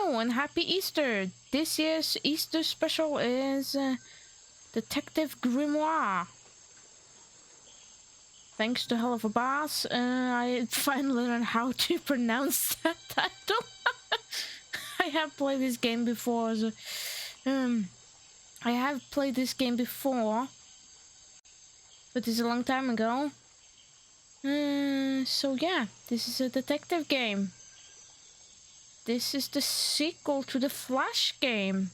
Hello and happy Easter! This year's Easter special is Detective Grimoire. Thanks to Hell of a Boss, I finally learned how to pronounce that title. I have played this game before. So, I have played this game before, but it's a long time ago. So yeah, this is a detective game. This is the sequel to the Flash game.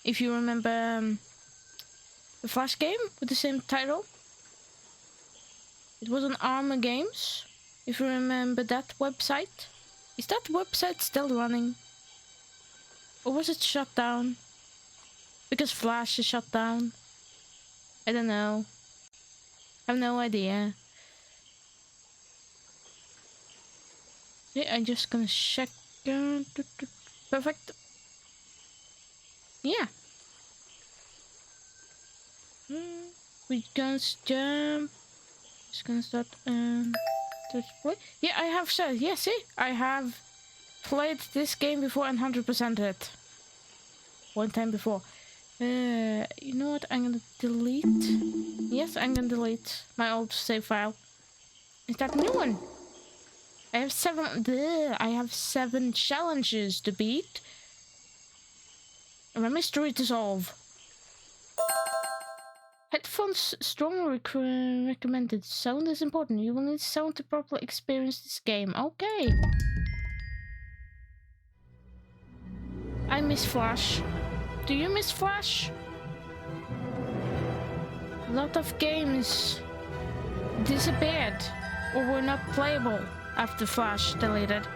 If you remember the Flash game with the same title. It was on Armor Games. If you remember that website. Is that website still running? Or was it shut down? Because Flash is shut down. I don't know. I have no idea. Yeah, I'm just gonna check. Perfect. Yeah. We can jump. Just gonna start play. Yeah, I have said. Yeah, see, I have played this game before and 100%ed it. One time before. You know what? I'm gonna delete. Yes, I'm gonna delete my old save file. Is that new one? I have 7. I have 7 challenges to beat. And a mystery to solve. Headphones strongly recommended. Sound is important. You will need sound to properly experience this game. Okay. I miss Flash. Do you miss Flash? A lot of games disappeared or were not playable after Flash deleted,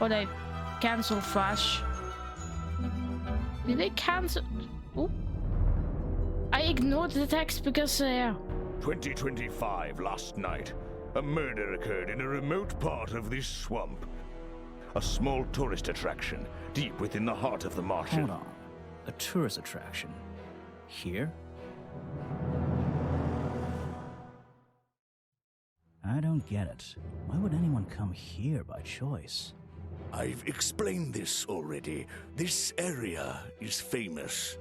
or they cancelled Flash. Did they cancel? Ooh. I ignored the text because 2025 last night, a murder occurred in a remote part of this swamp. A small tourist attraction deep within the heart of the marsh. Hold on. A tourist attraction? Here? I don't get it. Why would anyone come here by choice? I've explained this already. This area is famous.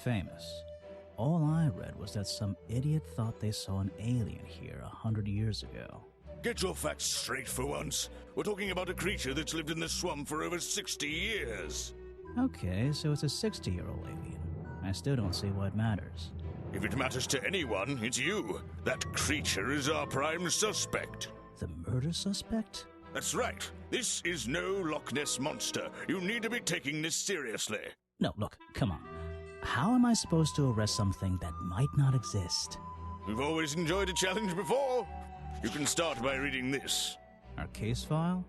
Famous? All I read was that some idiot thought they saw an alien here 100 years ago. Get your facts straight for once. We're talking about a creature that's lived in the swamp for over 60 years. Okay, so it's a 60-year-old alien. I still don't see why it matters. If it matters to anyone, it's you. That creature is our prime suspect. The murder suspect? That's right. This is no Loch Ness monster. You need to be taking this seriously. No, look, come on. How am I supposed to arrest something that might not exist? We've always enjoyed a challenge before. You can start by reading this. Our case file?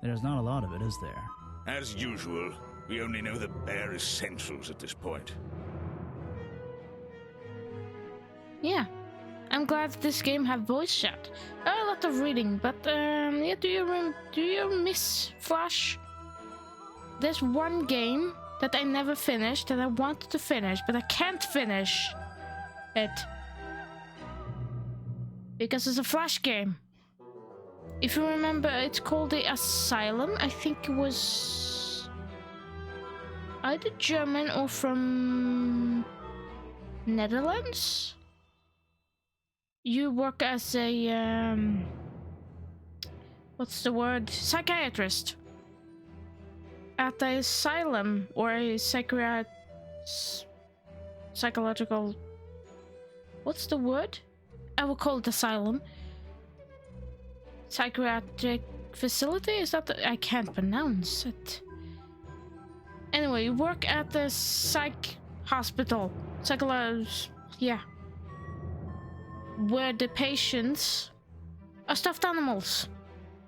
There's not a lot of it, is there? As usual, we only know the bare essentials at this point. yeah. I'm glad this game have voice chat. A lot of reading, but yeah. Do you miss Flash? There's one game that I never finished that I wanted to finish, but I can't finish it because it's a Flash game. If you remember, it's called The Asylum. I think it was either German or from Netherlands. You work as a what's the word? Psychiatrist at the asylum, or a psychological. What's the word? I will call it asylum. Psychiatric facility? Is that I can't pronounce it. Anyway, you work at the psych hospital. Yeah. Where the patients are stuffed animals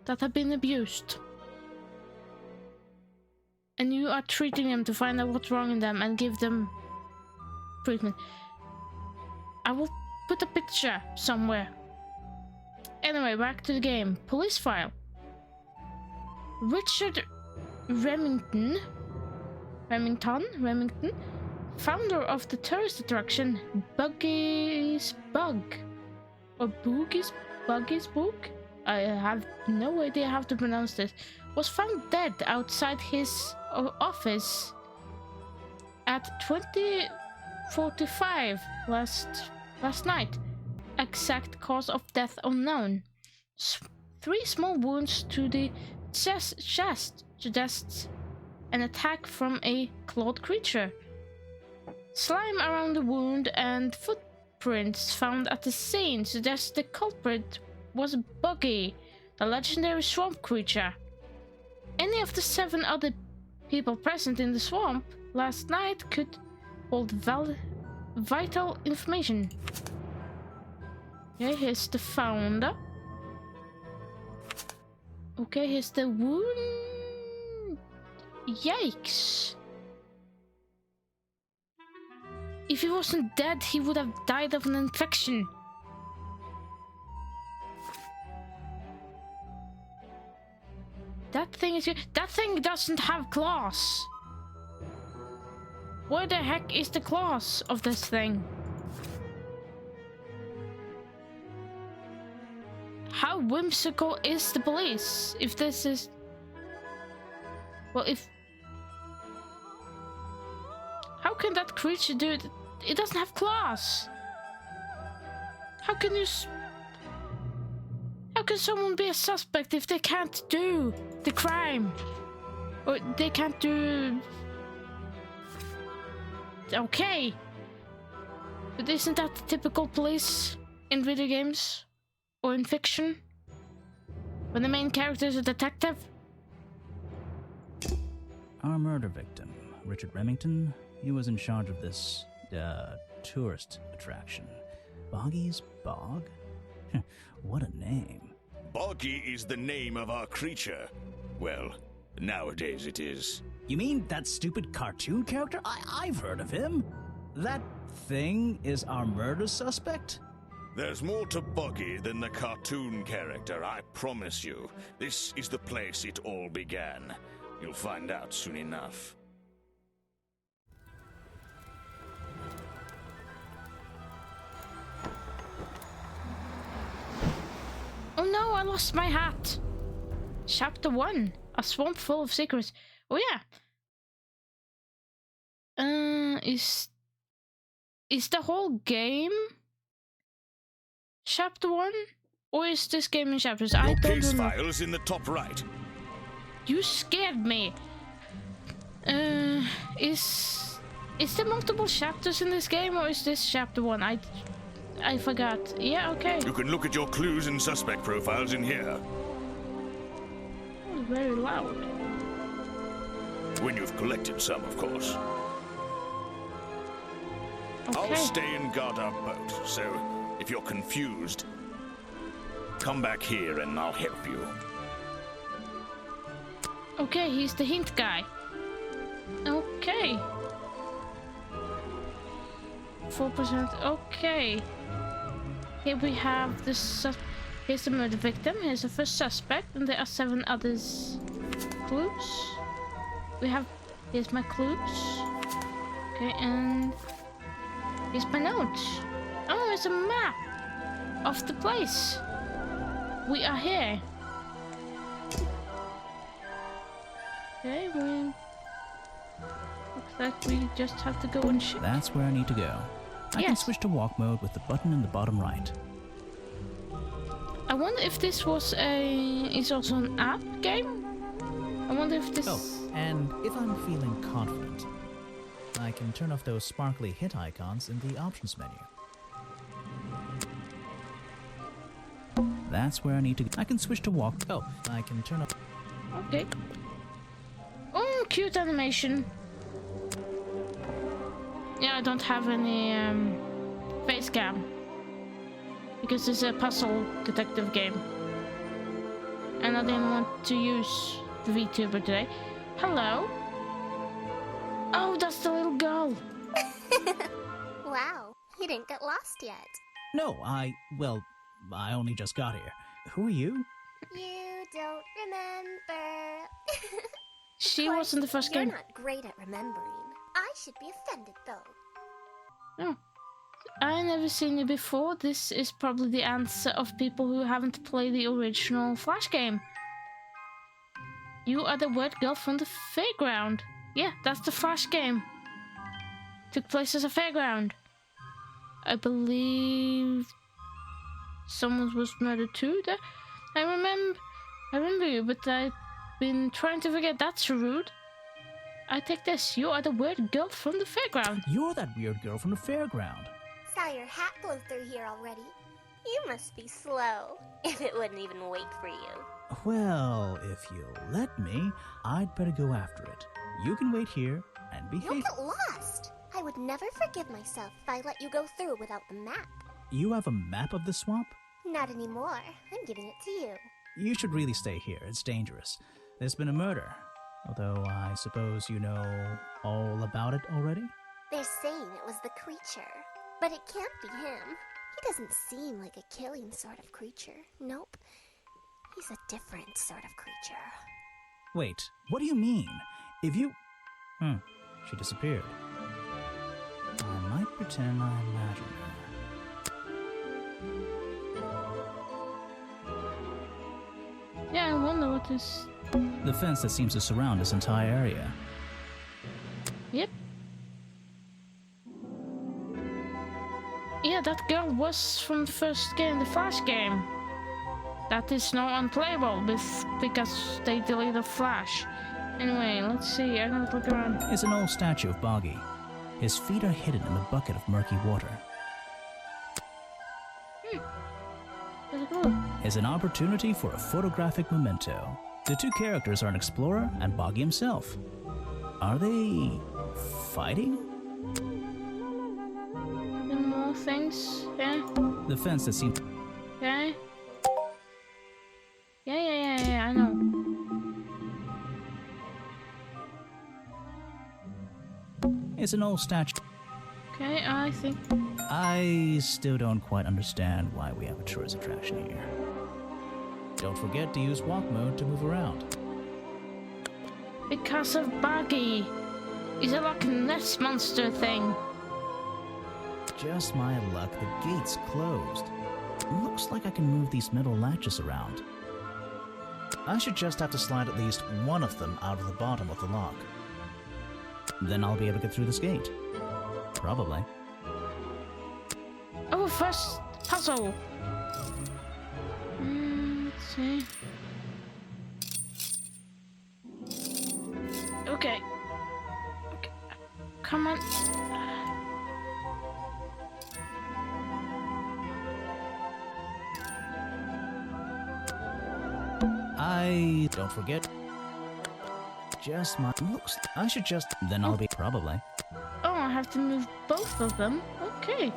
that have been abused. And you are treating them to find out what's wrong in them and give them treatment. I will put a picture somewhere. Anyway, back to the game. Police file. Richard Remington, founder of the tourist attraction Buggy's Bug. Or Buggy's I have no idea how to pronounce this. Was found dead outside his office at 20:45 last night. Exact cause of death unknown. 3 small wounds to the chest suggests an attack from a clawed creature. Slime around the wound and footprints found at the scene suggest the culprit was Buggy, the legendary swamp creature. Any of the 7 other people present in the swamp last night could hold vital information. Okay, here's the founder. Okay, here's the wound. Yikes. If he wasn't dead, he would have died of an infection. That thing doesn't have claws. Where the heck is the claws of this thing? How whimsical is the police if this is... Well, if... How can that creature do it? It doesn't have claws. How can you... How can someone be a suspect if they can't do the crime? Or they can't do... Okay. But isn't that the typical police in video games? Or in fiction? When the main character is a detective? Our murder victim, Richard Remington, he was in charge of this, tourist attraction. Boggy's Bog? What a name. Boggy is the name of our creature. Well, nowadays it is. You mean that stupid cartoon character? I've heard of him. That thing is our murder suspect? There's more to Boggy than the cartoon character, I promise you. This is the place it all began. You'll find out soon enough. Oh no, I lost my hat. Chapter 1. A swamp full of secrets. Oh yeah. Is the whole game Chapter 1? Or is this game in chapters? I don't case remember. file's in the top right. You scared me. Is there multiple chapters in this game, or is this chapter 1? I forgot. Yeah, okay. You can look at your clues and suspect profiles in here. That was very loud. When you've collected some, of course. Okay. I'll stay and guard our boat, so if you're confused, come back here and I'll help you. Okay, he's the hint guy. Okay. 4%. Okay. Here we have the here's the murder victim. Here's the first suspect, and there are 7 others. Clues. Here's my clues. Okay, and here's my notes. Oh, it's a map of the place. We are here. Okay, looks like we just have to go and shoot. That's where I need to go. I can switch to walk mode with the button in the bottom right. I wonder if this was is also an app game? I wonder if this... Oh, and if I'm feeling confident, I can turn off those sparkly hit icons in the options menu. That's where I need to go. I can switch to walk... Oh, I can turn off... Okay. Oh, cute animation. Yeah, I don't have any face cam. Because it's a puzzle detective game. And I didn't want to use the VTuber today. Hello? Oh, that's the little girl. Wow, you didn't get lost yet. No, I only just got here. Who are you? You don't remember. She Of course, was in the first you're game. not great at remembering. I should be offended, though. Oh. I never seen you before. This is probably the answer of people who haven't played the original Flash game. You are the weird girl from the fairground. Yeah, that's the Flash game. Took place as a fairground. I believe someone was murdered too there. I remember you, but I've been trying to forget. That's rude. I take this. You are the weird girl from the fairground. You're that weird girl from the fairground. Saw your hat blow through here already. You must be slow, if it wouldn't even wait for you. Well, if you'll let me, I'd better go after it. You can wait here and behave. You'll get lost. I would never forgive myself if I let you go through without the map. You have a map of the swamp? Not anymore. I'm giving it to you. You should really stay here. It's dangerous. There's been a murder. Although I suppose you know all about it already? They're saying it was the creature, but it can't be him. He doesn't seem like a killing sort of creature. Nope. He's a different sort of creature. Wait, what do you mean? If you... she disappeared. I might pretend I imagine her. Yeah, I wonder what this... The fence that seems to surround this entire area. Yep. Yeah, that girl was from the first game, the Flash game. That is now unplayable because they deleted Flash. Anyway, let's see. I'm gonna look around. It's an old statue of Boggy. His feet are hidden in a bucket of murky water. Where's it go? It's an opportunity for a photographic memento. The two characters are an explorer and Boggy himself. Are they fighting? And more things, yeah. The fence that seems... Okay. Yeah, I know. It's an old statue. Okay, I think... I still don't quite understand why we have a tourist attraction here. Don't forget to use walk mode to move around. Because of Buggy. He's a Loch Ness monster thing. Just my luck, the gate's closed. Looks like I can move these metal latches around. I should just have to slide at least one of them out of the bottom of the lock. Then I'll be able to get through this gate. Probably. Oh, first puzzle. Let's see. Okay. Come on. Don't forget. Just my looks. I should just. Then I'll be probably. Oh, I have to move both of them. Okay.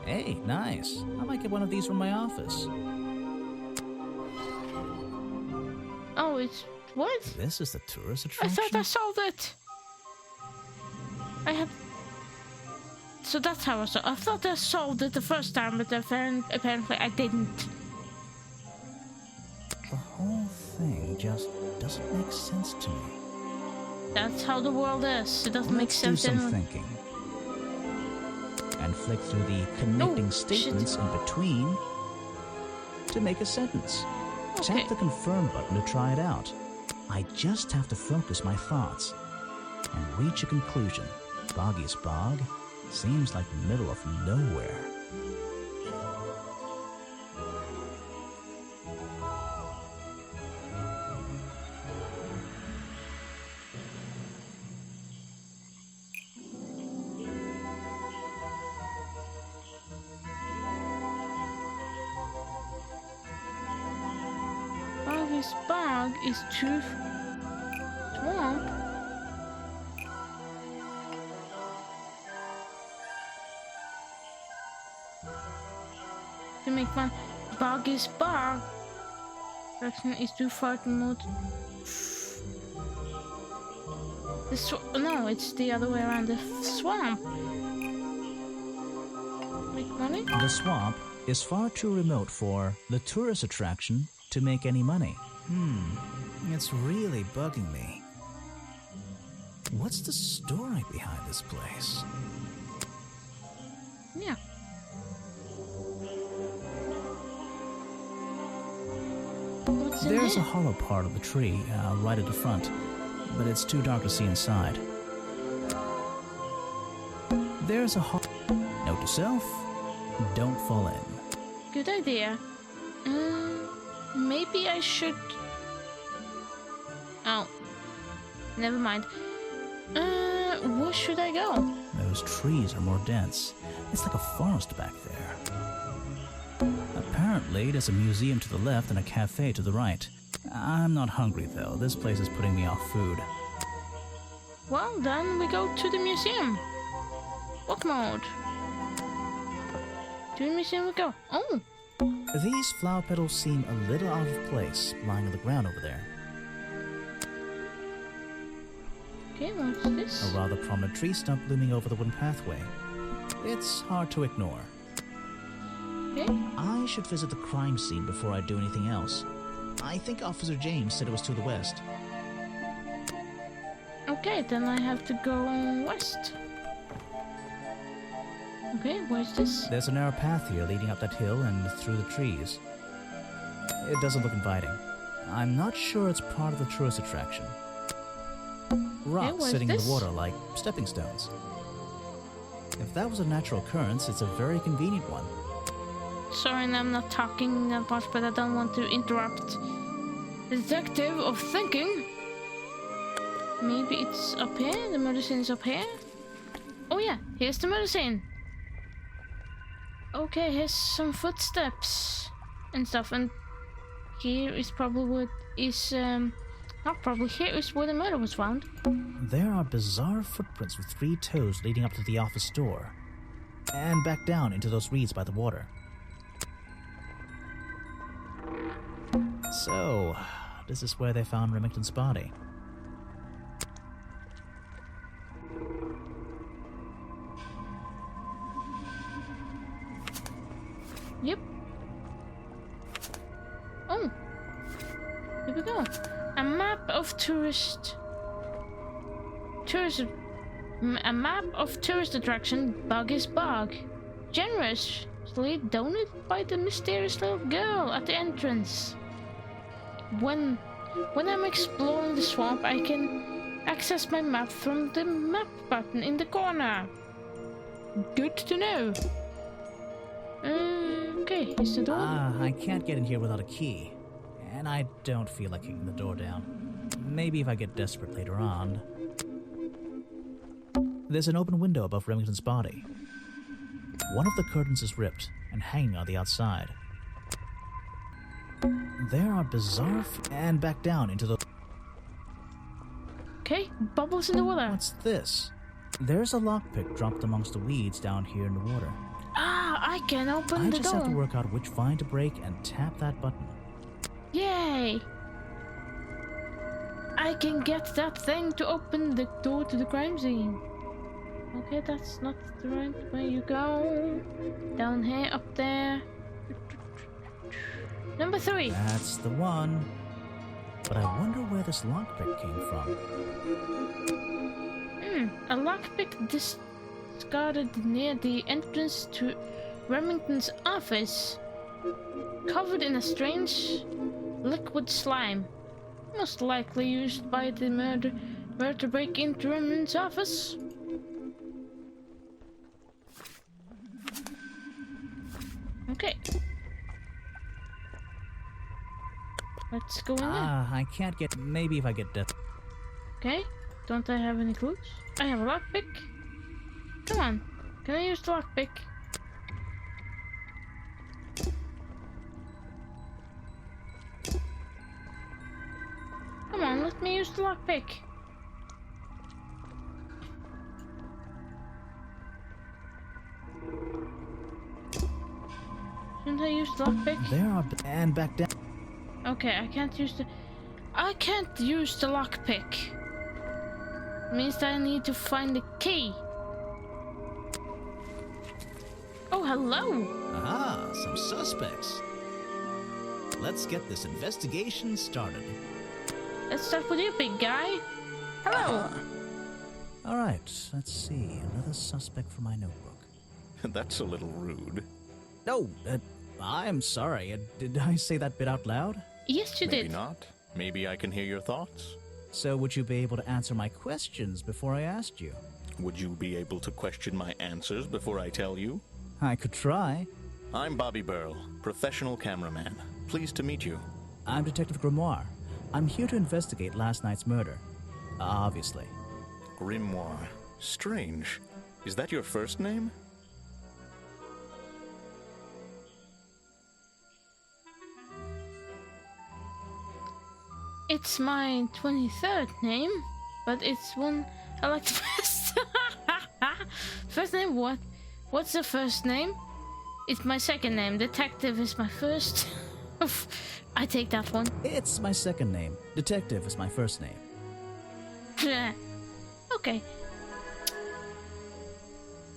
Hey, nice. I might get one of these from my office. Oh, it's what? This is the tourist I attraction? thought I solved it. I had. So that's how I solved. I thought I solved it the first time, but apparently I didn't. The whole thing just doesn't make sense to me. That's how the world is. It doesn't make sense. Do some anyway. thinking. And flick through the connecting statements in between to make a sentence. Okay. Tap the confirm button to try it out. I just have to focus my thoughts and reach a conclusion. Boggy's Bog seems like the middle of nowhere. Boggy's Bog is too swamp. To make fun, Boggy's Bog direction is too far to move. No, it's the other way around. The swamp. Make money? The swamp is far too remote for the tourist attraction to make any money. It's really bugging me. What's the story behind this place? Yeah. What's in There's a here? hollow part of the tree right at the front, but it's too dark to see inside. There's a hollow. Note to self, don't fall in. Good idea. Maybe I should... Oh. Never mind. Where should I go? Those trees are more dense. It's like a forest back there. Apparently, there's a museum to the left and a cafe to the right. I'm not hungry, though. This place is putting me off food. Well, then we go to the museum. Walk mode. To the museum we go. Oh! These flower petals seem a little out of place, lying on the ground over there. Okay, what's this? A rather prominent tree stump looming over the wooden pathway. It's hard to ignore. Okay. I should visit the crime scene before I do anything else. I think Officer James said it was to the west. Okay, then I have to go west. Okay, where's this? There's a narrow path here leading up that hill and through the trees. It doesn't look inviting. I'm not sure it's part of the tourist attraction. Rocks where's sitting in this? the water like stepping stones. If that was a natural occurrence, it's a very convenient one. Sorry, I'm not talking that much, but I don't want to interrupt the detective of thinking. Maybe it's up here? The murder scene is up here? Oh yeah, here's the murder scene. Okay, here's some footsteps and stuff, and here is probably what is, not probably, here is where the murder was found. There are bizarre footprints with 3 toes leading up to the office door. And back down into those reeds by the water. So, this is where they found Remington's body. Yep. Oh. Here we go. A map of a map of tourist attraction Buggy's Bog. Generously donated by the mysterious little girl at the entrance. When I'm exploring the swamp, I can access my map from the map button in the corner. Good to know. Okay, here's the door. I can't get in here without a key. And I don't feel like kicking the door down. Maybe if I get desperate later on. There's an open window above Remington's body. One of the curtains is ripped and hanging on the outside. There are bizarre and back down into the... Okay, bubbles in the water. What's this? There's a lockpick dropped amongst the weeds down here in the water. Ah, I can open I the just door. have to work out which vine to break and tap that button. Yay! I can get that thing to open the door to the crime scene. Okay, that's not the right way you go. Down here, up there. Number 3. That's the one. But I wonder where this lockpick came from. A lockpick discarded near the entrance to Remington's office. Covered in a strange liquid slime. Most likely used by the murderer to break into Remington's office. Okay. Let's go in there. I can't get... Maybe if I get death... Okay. Don't I have any clues? I have a lockpick. Come on. Can I use the lockpick? Come on, let me use the lockpick. Shouldn't I use the lockpick? There are... And back down... Okay, I can't use the lockpick. Means that I need to find the key. Oh, hello. Ah, some suspects. Let's get this investigation started. Let's start with you, big guy. Hello. All right, let's see. Another suspect for my notebook. That's a little rude. No, I'm sorry. Did I say that bit out loud? Yes, you Maybe did. not. Maybe I can hear your thoughts. So would you be able to answer my questions before I asked you? Would you be able to question my answers before I tell you? I could try. I'm Bobby Burl, professional cameraman. Pleased to meet you. I'm Detective Grimoire. I'm here to investigate last night's murder. Obviously. Grimoire. Strange. Is that your first name? It's my 23rd name, but it's one I like the best. First name, what? What's the first name? It's my second name. Detective is my first. I take that one. It's my second name. Detective is my first name. Okay.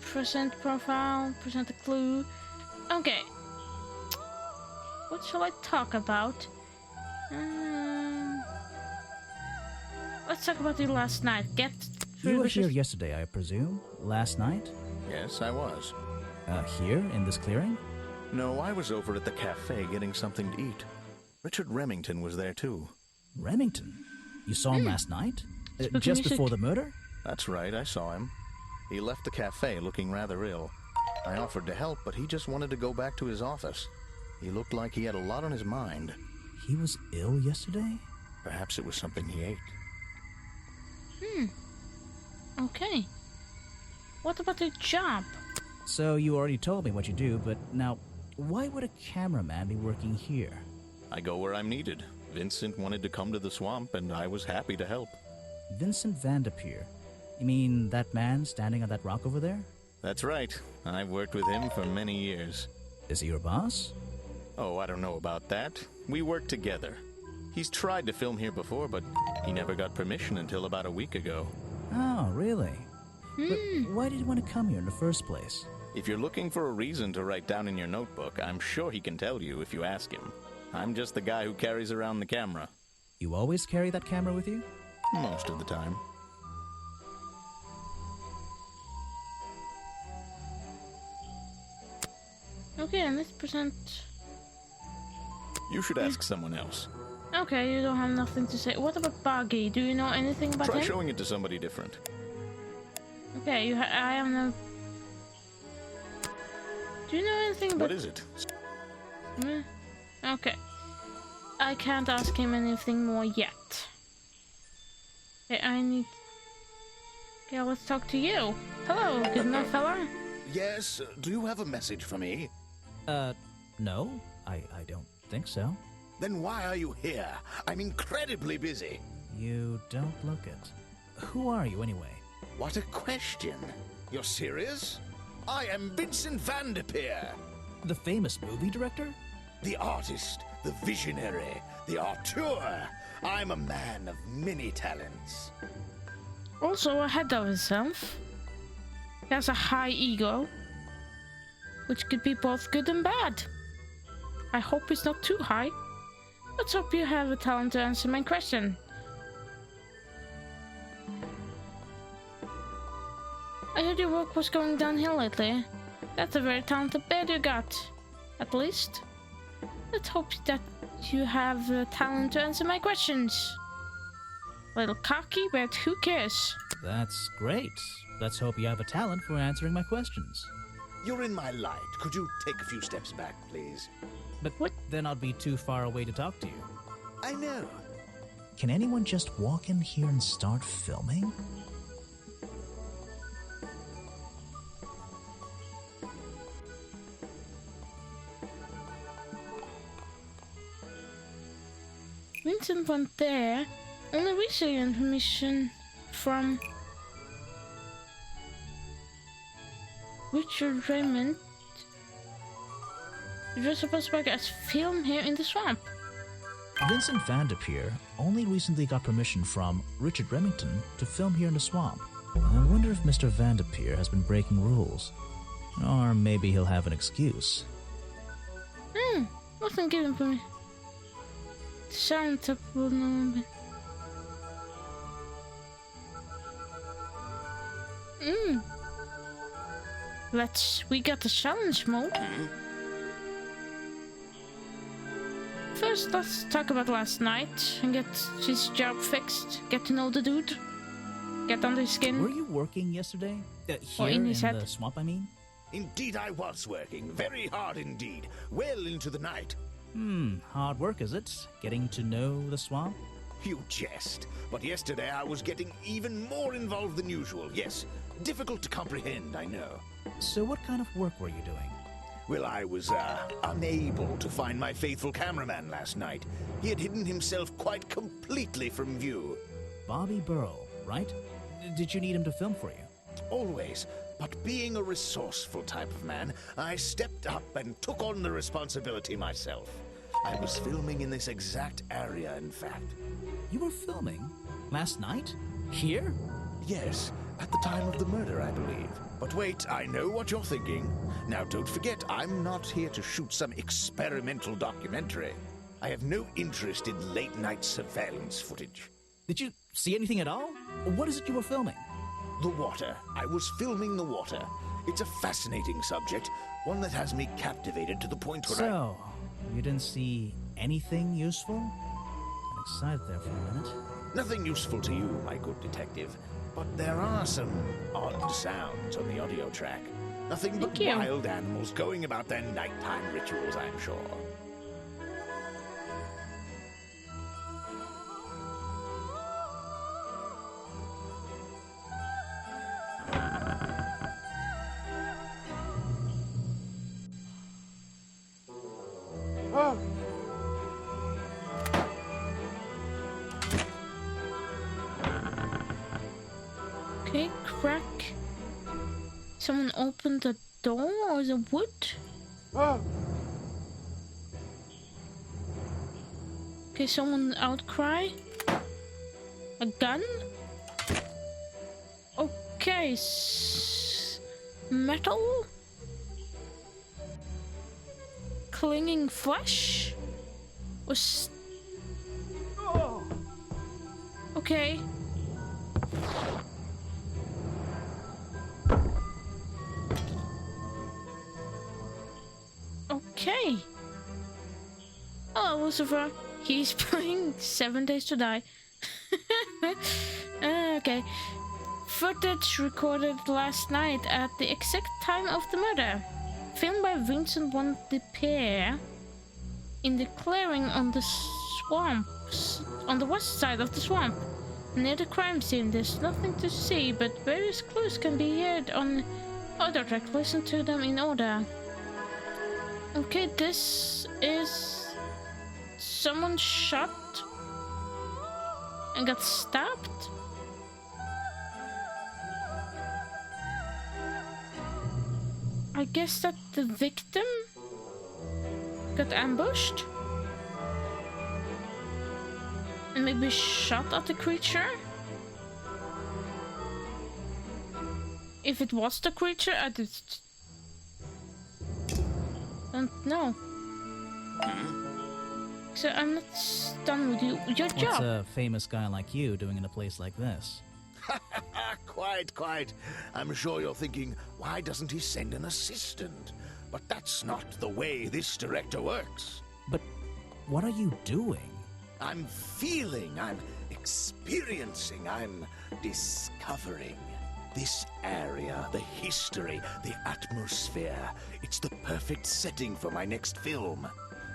Present profile, present a clue. Okay. What shall I talk about? Let's talk about the last night. Get through You were this- here yesterday, I presume? Last night? Yes, I was. Here, in this clearing? No, I was over at the cafe getting something to eat. Richard Remington was there too. Remington? You saw him last night? Spooky Just music. before the murder? That's right, I saw him. He left the cafe looking rather ill. I offered to help, but he just wanted to go back to his office. He looked like he had a lot on his mind. He was ill yesterday? Perhaps it was something he ate. Okay. What about the job? So you already told me what you do, but now, why would a cameraman be working here? I go where I'm needed. Vincent wanted to come to the swamp, and I was happy to help. Vincent Vanderpeer. You mean that man standing on that rock over there? That's right. I've worked with him for many years. Is he your boss? Oh, I don't know about that. We work together. He's tried to film here before, but he never got permission until about a week ago. Oh, really? But why did he want to come here in the first place? If you're looking for a reason to write down in your notebook, I'm sure he can tell you if you ask him. I'm just the guy who carries around the camera. You always carry that camera with you? Most of the time. Okay, and let's present. You should ask someone else. Okay, you don't have nothing to say. What about Buggy? Do you know anything about Try him? showing it to somebody different. Okay, I have no. Do you know anything about? What is it? Okay. I can't ask him anything more yet. Okay, I need. Okay, let's talk to you. Hello, good enough fella. Yes, do you have a message for me? No. I don't think so. Then why are you here? I'm incredibly busy. You don't look it. Who are you, anyway? What a question. You're serious? I am Vincent Vanderpeer, The famous movie director? the artist, the visionary, the auteur. I'm a man of many talents. Also ahead of himself. He has a high ego, which could be both good and bad. I hope it's not too high. Let's hope you have a talent to answer my question. I heard your work was going downhill lately. That's a very talented beard you got. At least. Let's hope that you have a talent to answer my questions. A little cocky, but who cares? That's great. Let's hope you have a talent for answering my questions. You're in my light. Could you take a few steps back, please? But What? then I'd be too far away to talk to you. I know. Can anyone just walk in here and start filming? Vincent went there. Only recently information from Richard Raymond. You're supposed to get film here in the swamp. Vincent Vanderpeer only recently got permission from Richard Remington to film here in the swamp. I wonder if Mr. Vanderpeer has been breaking rules. Or maybe he'll have an excuse. Wasn't given for me. Sound up will know. We got the challenge mode. first, let's talk about last night and get his job fixed. Get to know the dude. Get under his skin. Were you working yesterday? Here in his head? the swamp, I mean? Indeed I was working, very hard indeed, well into the night. Hard work, is it? Getting to know the swamp? You jest, but yesterday I was getting even more involved than usual, yes. Difficult to comprehend, I know. So what kind of work were you doing? Well, I was, unable to find my faithful cameraman last night. He had hidden himself quite completely from view. Bobby Burl, right? Did you need him to film for you? Always. But being a resourceful type of man, I stepped up and took on the responsibility myself. I was filming in this exact area, in fact. You were filming? Last night? Here? Yes, at the time of the murder, I believe. But wait, I know what you're thinking. Now, don't forget, I'm not here to shoot some experimental documentary. I have no interest in late-night surveillance footage. Did you see anything at all? What is it you were filming? The water. I was filming the water. It's a fascinating subject, one that has me captivated to the point where So, you didn't see anything useful? Got excited there for a minute. Nothing useful to you, my good detective. But there are some odd sounds on the audio track. Nothing but Thank you. wild animals going about their nighttime rituals, I'm sure. Okay, crack. Someone opened the door or the wood? Okay, someone outcry. A gun? Okay, metal? Clinging flesh? Was... Okay. Okay. Hello, Lucifer. He's playing 7 Days to Die. Okay. Footage recorded last night at the exact time of the murder. Filmed by Vincent Van de Peer in the clearing on the swamp, on the west side of the swamp. Near the crime scene, there's nothing to see, but various clues can be heard on audio track. Listen to them in order. Okay, this is someone shot and got stabbed. I guess that the victim got ambushed and maybe shot at the creature. If it was the creature, I just don't know. So I'm not done with you. Your What's job. a famous guy like you doing in a place like this? Quite. I'm sure you're thinking, why doesn't he send an assistant? But that's not the way this director works. But what are you doing? I'm feeling, I'm experiencing, I'm discovering. This area, the history, the atmosphere, it's the perfect setting for my next film.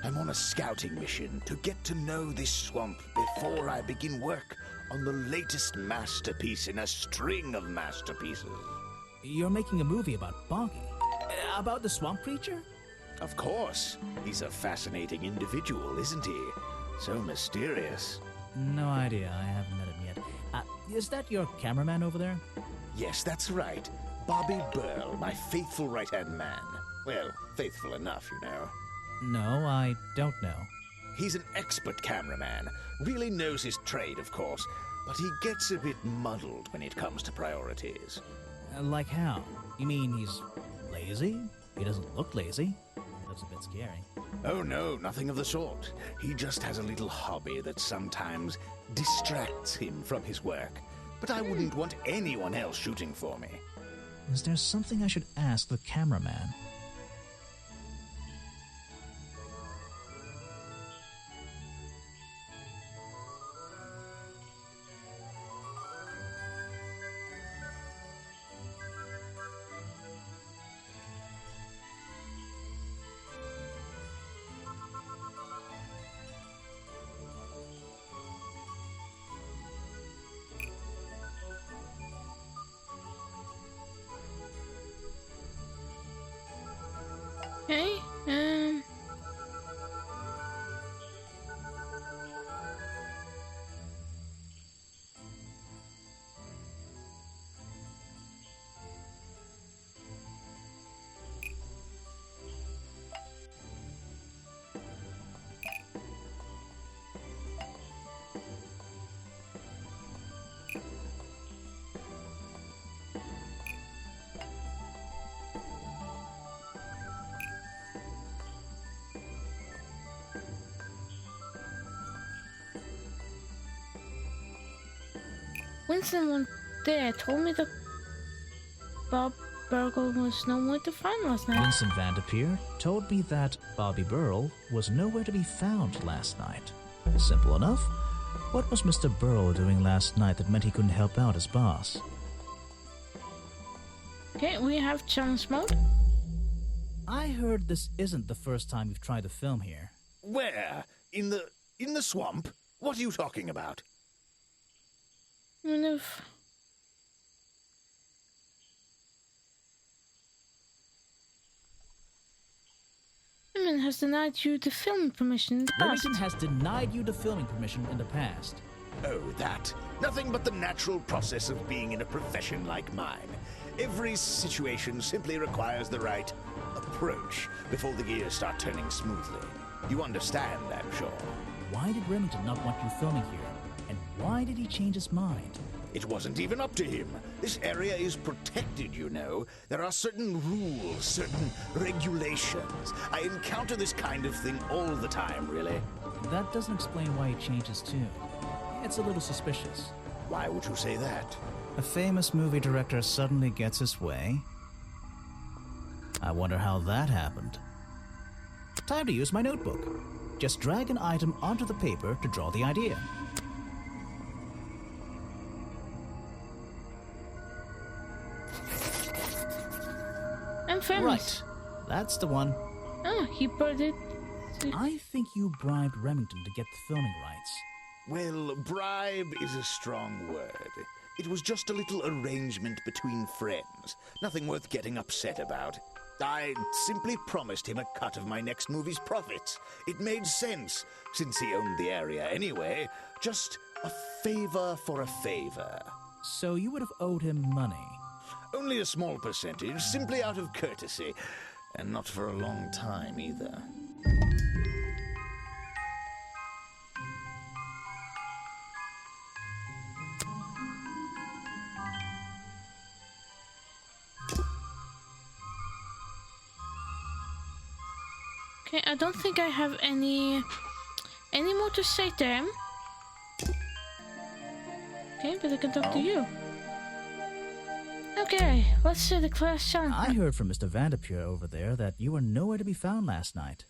I'm on a scouting mission to get to know this swamp before I begin work on the latest masterpiece in a string of masterpieces. You're making a movie about Boggy? About the swamp creature? Of course. He's a fascinating individual, isn't he? So mysterious. No idea, I haven't met him yet. Is that your cameraman over there? Yes, that's right. Bobby Burl, my faithful right-hand man. Well, faithful enough, you know. No, I don't know. He's an expert cameraman. Really knows his trade, of course. But he gets a bit muddled when it comes to priorities. Like how? You mean he's lazy? He doesn't look lazy. That's a bit scary. Oh no, nothing of the sort. He just has a little hobby that sometimes distracts him from his work. But I wouldn't want anyone else shooting for me. Is there something I should ask the cameraman? Okay. When someone there told me that Bob Burgle was nowhere to find last night. Vincent Van Der Peer told me that Bobby Burl was nowhere to be found last night. Simple enough. What was Mr. Burl doing last night that meant he couldn't help out his boss? Okay, we have challenge mode. I heard this isn't the first time you've tried to film here. Where? In the swamp? What are you talking about? And if Remington has denied you the filming permission in the past. Remington has denied you the filming permission in the past. Oh, that. Nothing but the natural process of being in a profession like mine. Every situation simply requires the right approach before the gears start turning smoothly. You understand, I'm sure. Why did Remington not want you filming here? And why did he change his mind? It wasn't even up to him. This area is protected, you know. There are certain rules, certain regulations. I encounter this kind of thing all the time, really. That doesn't explain why he changed his tune. It's a little suspicious. Why would you say that? A famous movie director suddenly gets his way. I wonder how that happened. Time to use my notebook. Just drag an item onto the paper to draw the idea. I'm famous. Right. That's the one. Oh, he brought it. I think you bribed Remington to get the filming rights. Well, bribe is a strong word. It was just a little arrangement between friends. Nothing worth getting upset about. I simply promised him a cut of my next movie's profits. It made sense, since he owned the area anyway. Just a favor for a favor. So you would have owed him money. Only a small percentage, simply out of courtesy. And not for a long time, either. Okay, I don't think I have any more to say to him. Okay, but I can talk to you. Okay, let's say the class challenge. I heard from Mr. Van Der Peer over there that you were nowhere to be found last night.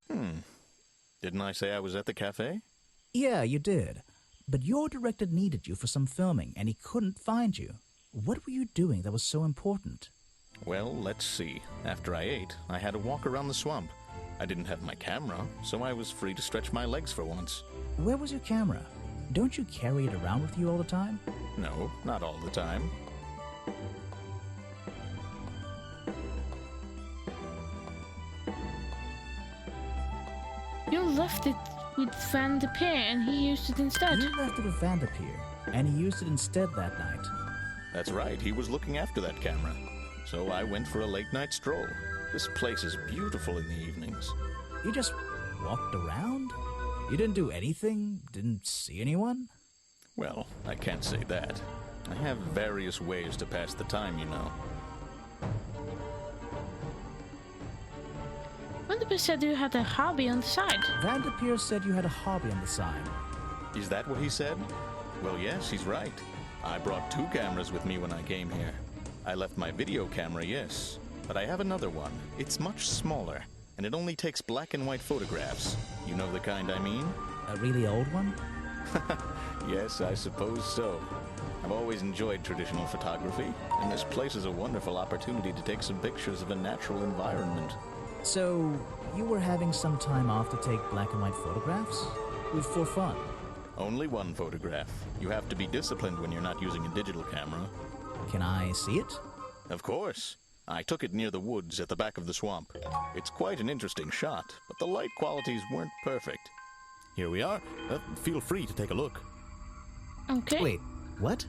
Didn't I say I was at the cafe? Yeah, you did. But your director needed you for some filming, and he couldn't find you. What were you doing that was so important? Well, let's see. After I ate, I had to walk around the swamp. I didn't have my camera, so I was free to stretch my legs for once. Where was your camera? Don't you carry it around with you all the time? No, not all the time. You left it with Van Der Peer and he used it instead. You left it with Van Der Peer, and he used it instead that night. That's right, he was looking after that camera. So I went for a late-night stroll. This place is beautiful in the evenings. You just walked around? You didn't do anything? Didn't see anyone? Well, I can't say that. I have various ways to pass the time, you know. Van Der Peer said you had a hobby on the side. Van Der Peer said you had a hobby on the side. Is that what he said? Well, yes, he's right. I brought 2 cameras with me when I came here. I left my video camera, yes. But I have another one. It's much smaller, and it only takes black and white photographs. You know the kind I mean? A really old one? Yes, I suppose so. I've always enjoyed traditional photography, and this place is a wonderful opportunity to take some pictures of a natural environment. So, you were having some time off to take black and white photographs? For fun? Only one photograph. You have to be disciplined when you're not using a digital camera. Can I see it? Of course. I took it near the woods at the back of the swamp. It's quite an interesting shot, but the light qualities weren't perfect. Here we are. Feel free to take a look. Okay. Wait, what?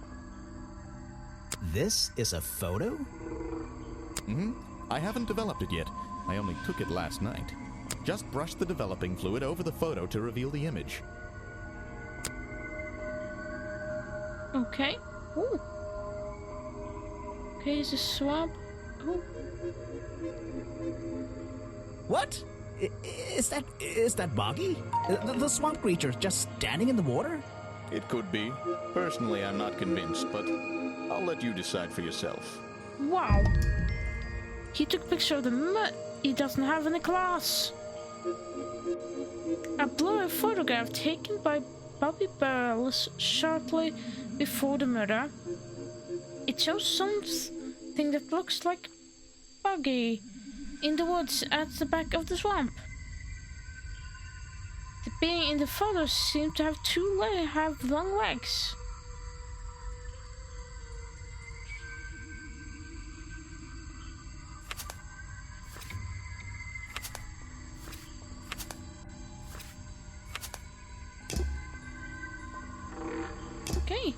This is a photo? Mm-hmm. I haven't developed it yet. I only took it last night. Just brush the developing fluid over the photo to reveal the image. Okay. Ooh. Okay, it's a swamp. Ooh. What? Is that Boggy? The swamp creature just standing in the water? It could be. Personally, I'm not convinced, but I'll let you decide for yourself. Wow. He took a picture of the mud he doesn't have in the glass. A blurry photograph taken by Bobby Burles shortly before the murder. It shows something that looks like Boggy in the woods at the back of the swamp. The being in the photo seemed to have long legs. Okay.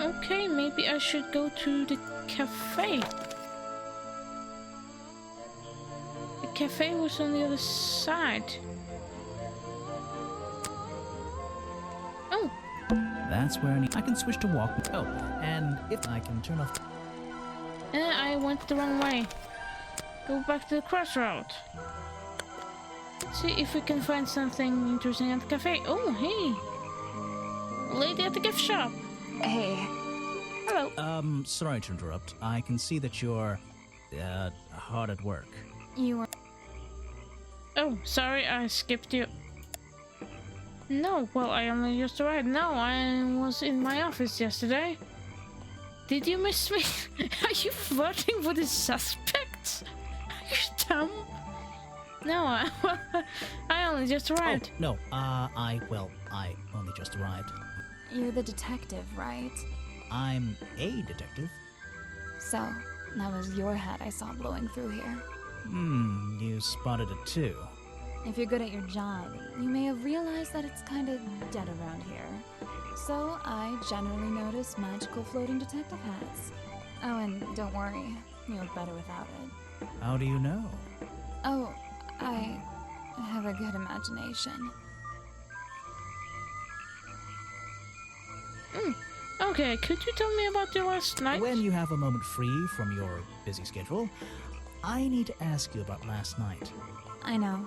Okay, maybe I should go to the cafe. The cafe was on the other side. Oh. That's where I can switch to walk. Oh, and if I can turn off... I went the wrong way. Go back to the crossroad. See if we can find something interesting at the cafe. Oh, hey. Lady at the gift shop. Hey. Hello. Sorry to interrupt. I can see that you're, hard at work. You were... Oh, sorry, I skipped you. No, well, I only just arrived. No, I was in my office yesterday. Did you miss me? Are you flirting with the suspects? Are you dumb? No, I only just arrived. Oh, no, I only just arrived. You're the detective, right? I'm a detective. So, that was your head I saw blowing through here. You spotted it too. If you're good at your job, you may have realized that it's kind of dead around here. So, I generally notice magical floating detective hats. Oh, and don't worry, you look better without it. How do you know? Oh, I have a good imagination. Okay, could you tell me about your last night? When you have a moment free from your busy schedule, I need to ask you about last night. I know,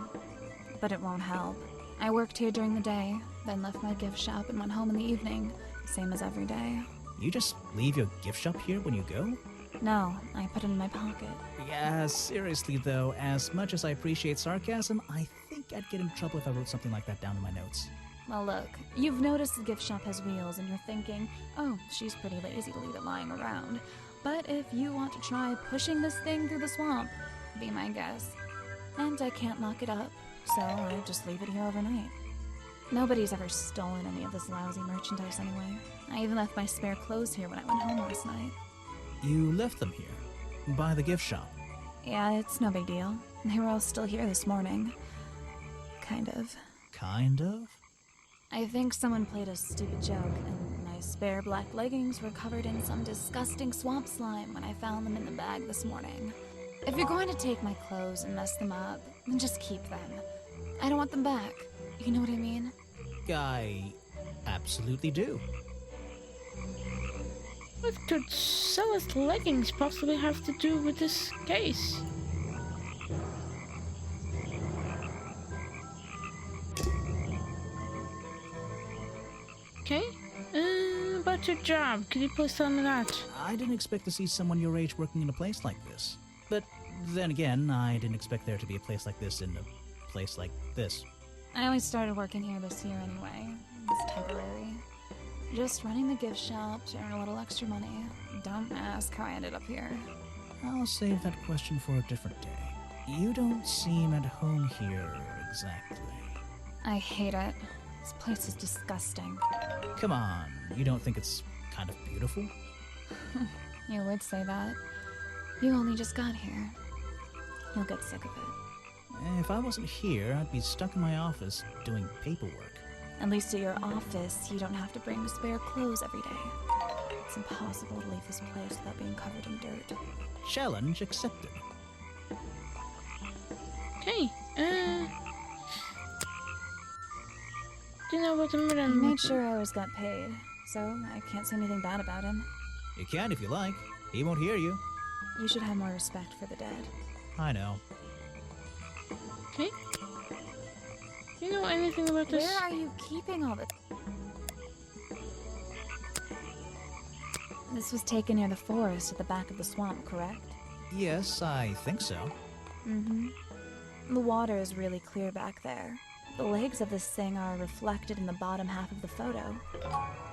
but it won't help. I worked here during the day, then left my gift shop and went home in the evening, same as every day. You just leave your gift shop here when you go? No, I put it in my pocket. Yeah, seriously though, as much as I appreciate sarcasm, I think I'd get in trouble if I wrote something like that down in my notes. Well, look, you've noticed the gift shop has wheels and you're thinking, oh, she's pretty lazy to leave it lying around. But if you want to try pushing this thing through the swamp, be my guest. And I can't lock it up, so I just leave it here overnight. Nobody's ever stolen any of this lousy merchandise anyway. I even left my spare clothes here when I went home last night. You left them here? By the gift shop? Yeah, it's no big deal. They were all still here this morning. Kind of. Kind of? I think someone played a stupid joke, and my spare black leggings were covered in some disgusting swamp slime when I found them in the bag this morning. If you're going to take my clothes and mess them up, then just keep them. I don't want them back. You know what I mean? I absolutely do. What could Cella's leggings possibly have to do with this case? Okay. About your job, could you please tell me that? I didn't expect to see someone your age working in a place like this. But then again, I didn't expect there to be a place like this in a place like this. I only started working here this year anyway. It's temporary. Just running the gift shop to earn a little extra money. Don't ask how I ended up here. I'll save that question for a different day. You don't seem at home here exactly. I hate it. This place is disgusting. Come on, you don't think it's kind of beautiful? You would say that. You only just got here. You'll get sick of it. If I wasn't here, I'd be stuck in my office doing paperwork. At least at your office, you don't have to bring spare clothes every day. It's impossible to leave this place without being covered in dirt. Challenge accepted. Okay. Do you know what the mirror? He made sure I always got paid, so I can't say anything bad about him. You can if you like. He won't hear you. You should have more respect for the dead. I know. Okay. Do you know anything about this? Where are you keeping all this? This was taken near the forest at the back of the swamp, correct? Yes, I think so. Mm-hmm. The water is really clear back there. The legs of this thing are reflected in the bottom half of the photo.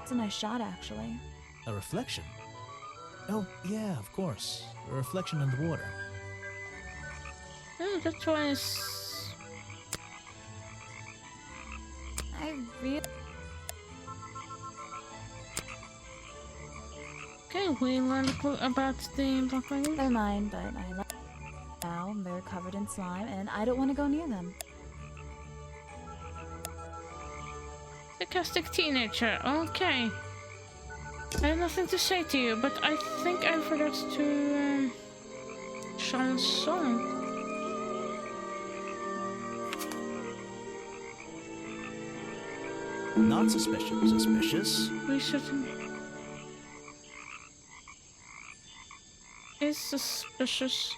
It's a nice shot, actually. A reflection? Oh, yeah, of course. A reflection in the water. Oh, that's why it's... I really... Okay, we learned a clue about the black wagons. They're mine, but I love them now. They're covered in slime, and I don't want to go near them. Sarcastic teenager, okay. I have nothing to say to you, but I think I forgot to chanson. Not suspicious. Suspicious? We shouldn't. Is suspicious.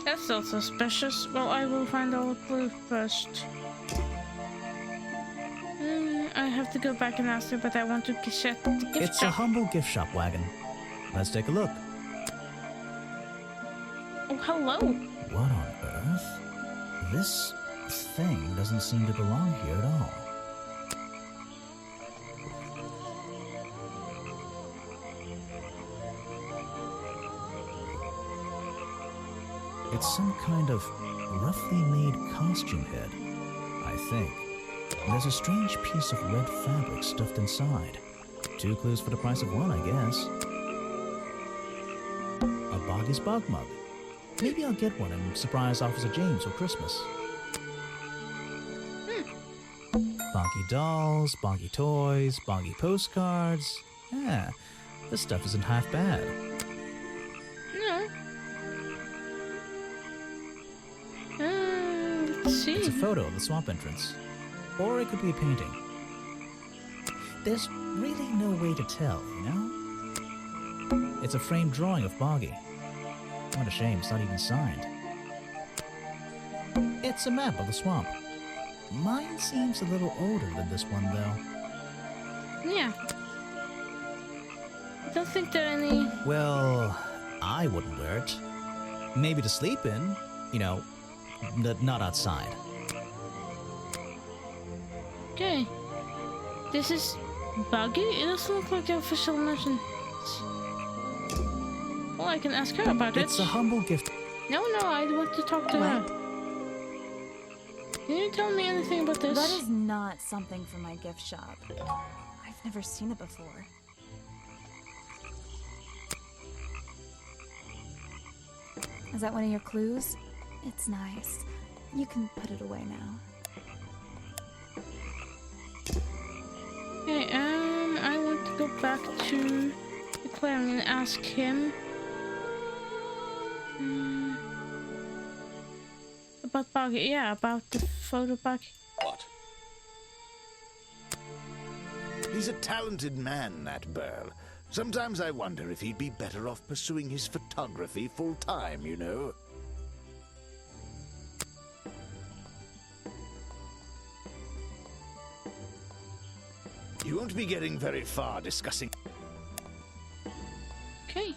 That's not suspicious. Well, I will find our clue first. I have to go back and ask her, but I want to set the gift It's shop. a humble gift shop wagon. Let's take a look. Oh, hello. What on earth? This thing doesn't seem to belong here at all. It's some kind of roughly made costume head, I think. There's a strange piece of red fabric stuffed inside. 2 clues for the price of 1, I guess. A Boggy's Bog mug. Maybe I'll get one and surprise Officer James for Christmas. Bonky dolls, bonky toys, bonky postcards. Yeah, this stuff isn't half bad. No. Let's see. It's a photo of the swamp entrance. Or it could be a painting. There's really no way to tell, you know? It's a framed drawing of Boggy. What a shame, it's not even signed. It's a map of the swamp. Mine seems a little older than this one, though. Yeah. I don't think there are any... Well, I wouldn't wear it. Maybe to sleep in, you know, not outside. Okay. This is Buggy? It doesn't look like the official mention. Well, I can ask her about it. It's a humble gift. No, I want to talk to her. Can you tell me anything about this? That is not something from my gift shop. I've never seen it before. Is that one of your clues? It's nice. You can put it away now. Okay, I want to go back to the clearing and ask him about Buggy. Yeah, about the photo Buggy. What? He's a talented man, that Burl. Sometimes I wonder if he'd be better off pursuing his photography full-time, you know. You won't be getting very far discussing... Okay.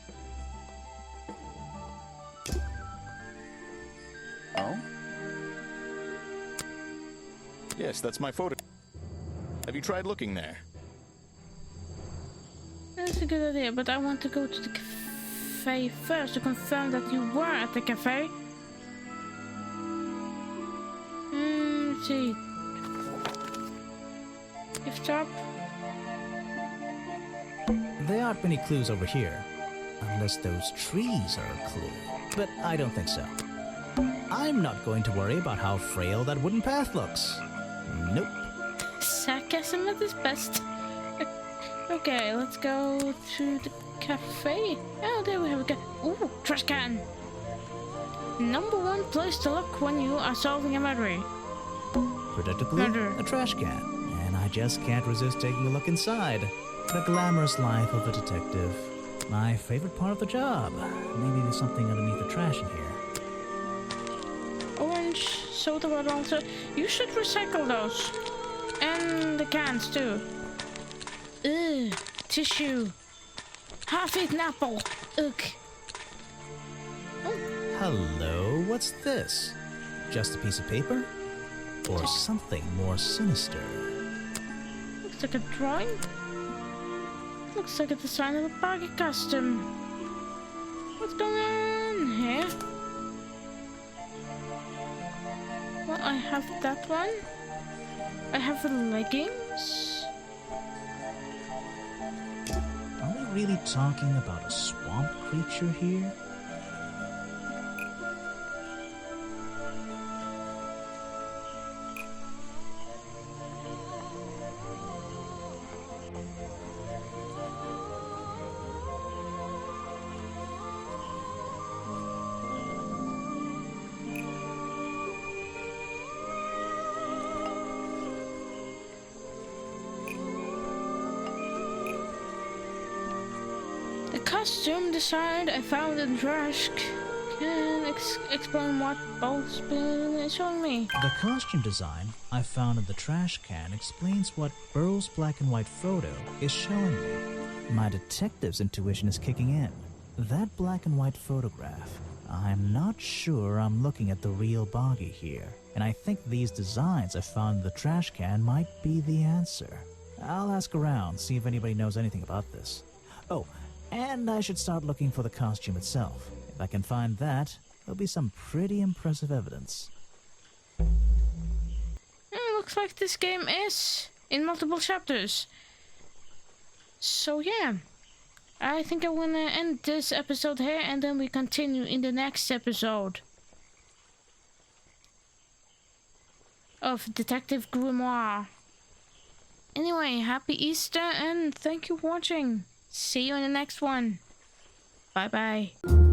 Oh? Yes, that's my photo. Have you tried looking there? That's a good idea, but I want to go to the cafe first to confirm that you were at the cafe. Let's see. Gift shop. There aren't many clues over here. Unless those trees are a clue. But I don't think so. I'm not going to worry about how frail that wooden path looks. Nope. Sarcasm at its best. Okay, let's go to the cafe. Oh, there we have a guy. Ooh, trash can. Number one place to look when you are solving a murder. Predictably, a trash can. And I just can't resist taking a look inside. The glamorous life of a detective. My favorite part of the job. Maybe there's something underneath the trash in here. Orange soda bottle also. You should recycle those. And the cans too. Ugh, tissue. Half-eaten apple. Ugh. Hello, what's this? Just a piece of paper? Or something more sinister? Looks like a drawing. Looks like a design of a baggy costume. What's going on here? Well, I have that one. I have the leggings. Are we really talking about a swamp creature here? The costume design I found in the trash can explain what Bowl's been showing me. The costume design I found in the trash can explains what Burl's black and white photo is showing me. My detective's intuition is kicking in. That black and white photograph. I'm not sure I'm looking at the real Boggy here, and I think these designs I found in the trash can might be the answer. I'll ask around, see if anybody knows anything about this. Oh, and I should start looking for the costume itself. If I can find that, there'll be some pretty impressive evidence. Looks like this game is in multiple chapters. So yeah, I think I'm gonna end this episode here and then we continue in the next episode of Detective Grimoire. Anyway, happy Easter and thank you for watching. See you in the next one. Bye bye.